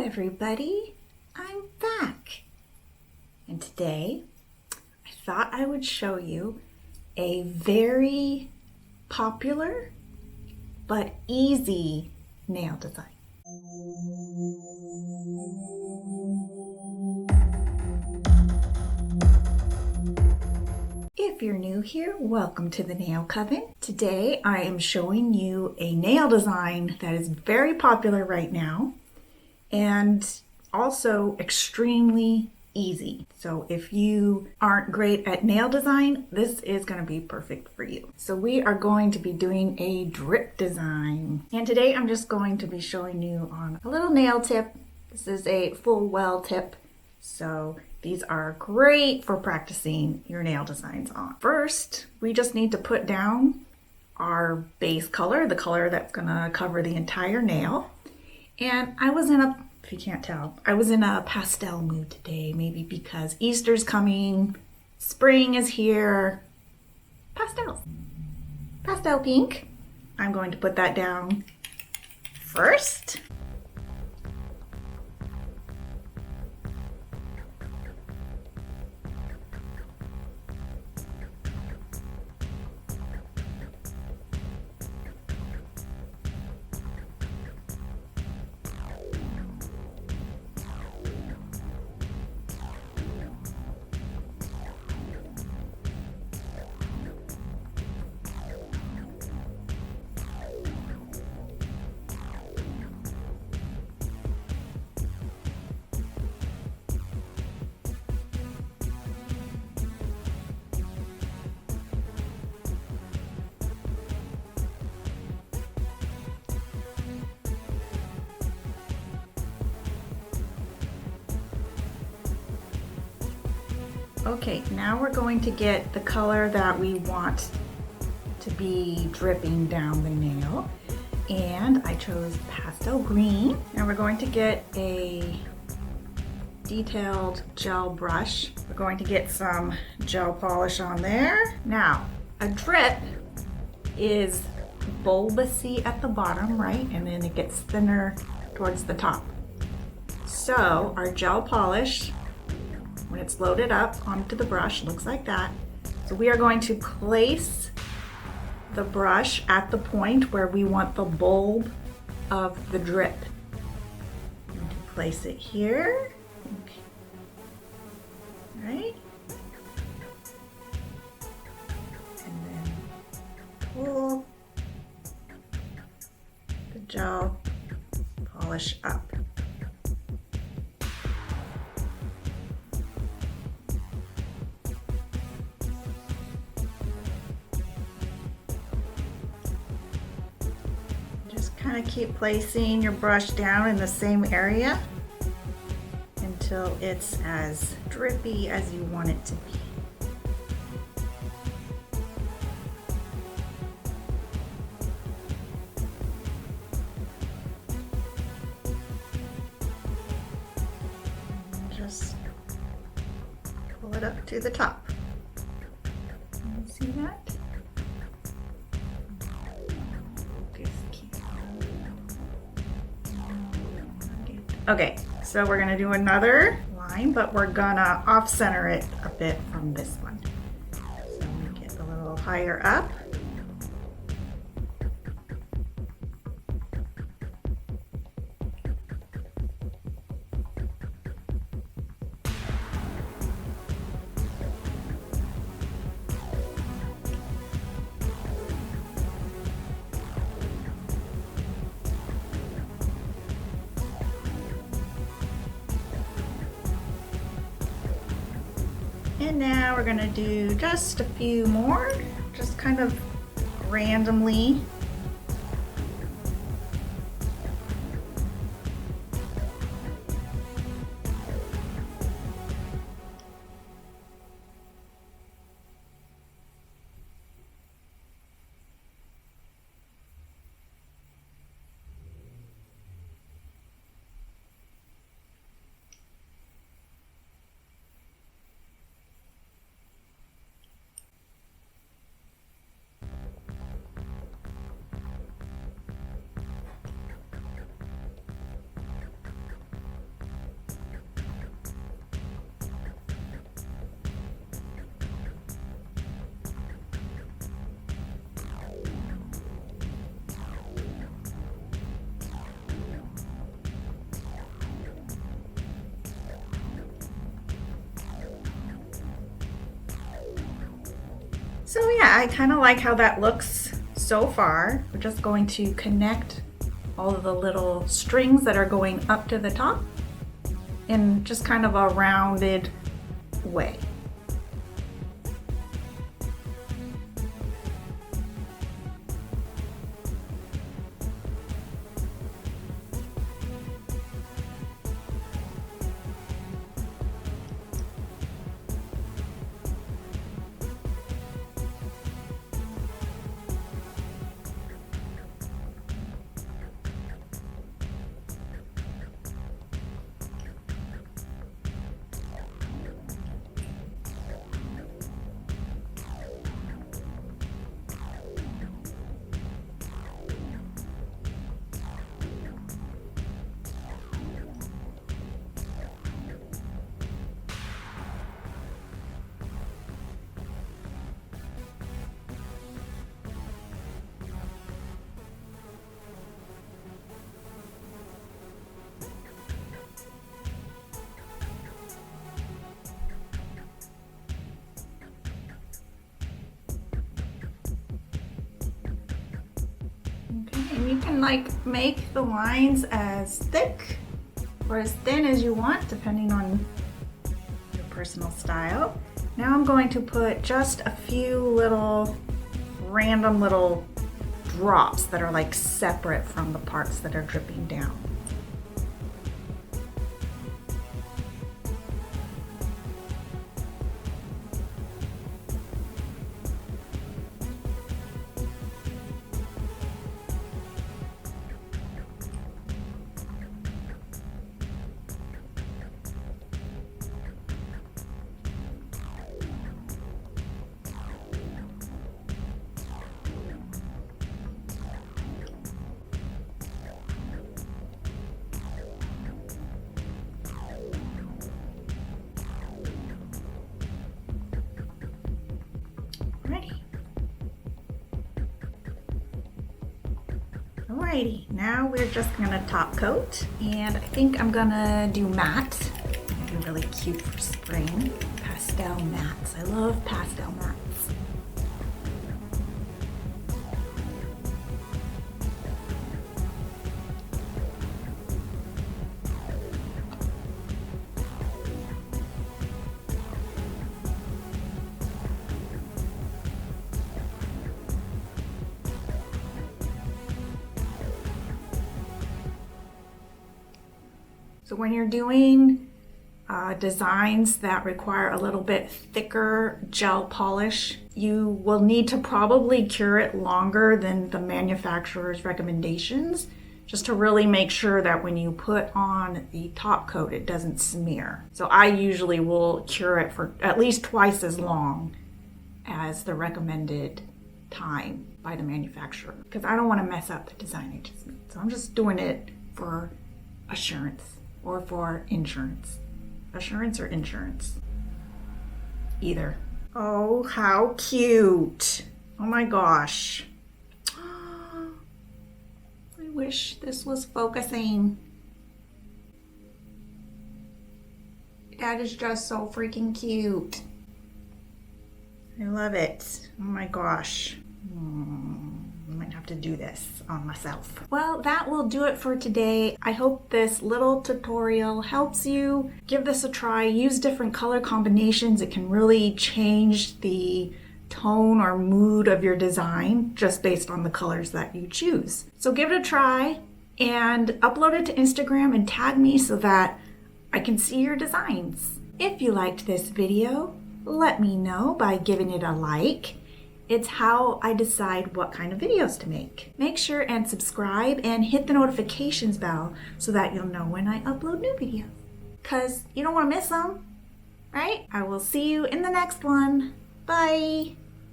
everybody, I'm back. And today I thought I would show you a very popular but easy nail design. If you're new here, welcome to the Nail Coven. Today I am showing you a nail design that is very popular right now and also extremely easy. So if you aren't great at nail design, this is going to be perfect for you. So we are going to be doing a drip design. And today I'm just going to be showing you on a little nail tip. This is a full well tip. So these are great for practicing your nail designs on. First, we just need to put down our base color, the color that's going to cover the entire nail. And I was in a, if you can't tell, I was in a pastel mood today, maybe because Easter's coming, spring is here, pastels. Pastel pink. I'm going to put that down first. Okay, now we're going to get the color that we want to be dripping down the nail. And I chose pastel green. And we're going to get a detailed gel brush. We're going to get some gel polish on there. Now, a drip is bulbousy at the bottom, right? And then it gets thinner towards the top. So our gel polish, when it's loaded up onto the brush, looks like that. So we are going to place the brush at the point where we want the bulb of the drip. I'm going to place it here. Okay. Right? And then pull the gel polish up. Kind of keep placing your brush down in the same area until it's as drippy as you want it to be. Just pull it up to the top. Can you see that? Okay, so we're gonna do another line, but we're gonna off-center it a bit from this one. So make it a little higher up. And now we're gonna do just a few more, just kind of randomly. So yeah, I kind of like how that looks so far. We're just going to connect all of the little strings that are going up to the top in just kind of a rounded way. And you can like make the lines as thick or as thin as you want, depending on your personal style. Now I'm going to put just a few little random little drops that are like separate from the parts that are dripping down. Alrighty, now we're just gonna top coat, and I think I'm gonna do matte. It'd be really cute for spring. Pastel mattes. I love pastel mattes. So when you're doing designs that require a little bit thicker gel polish, you will need to probably cure it longer than the manufacturer's recommendations, just to really make sure that when you put on the top coat, it doesn't smear. So I usually will cure it for at least twice as long as the recommended time by the manufacturer, because I don't want to mess up the design I just made. So I'm just doing it for assurance. Or for insurance. Assurance or insurance? Either. Oh, how cute. Oh my gosh. I wish this was focusing. That is just so freaking cute. I love it. Oh my gosh. I might have to do this on myself. Well, that will do it for today. I hope this little tutorial helps you. Give this a try. Use different color combinations. It can really change the tone or mood of your design just based on the colors that you choose. So give it a try and upload it to Instagram and tag me so that I can see your designs. If you liked this video, let me know by giving it a like. It's how I decide what kind of videos to make. Make sure and subscribe and hit the notifications bell so that you'll know when I upload new videos. Because you don't want to miss them, right? I will see you in the next one. Bye.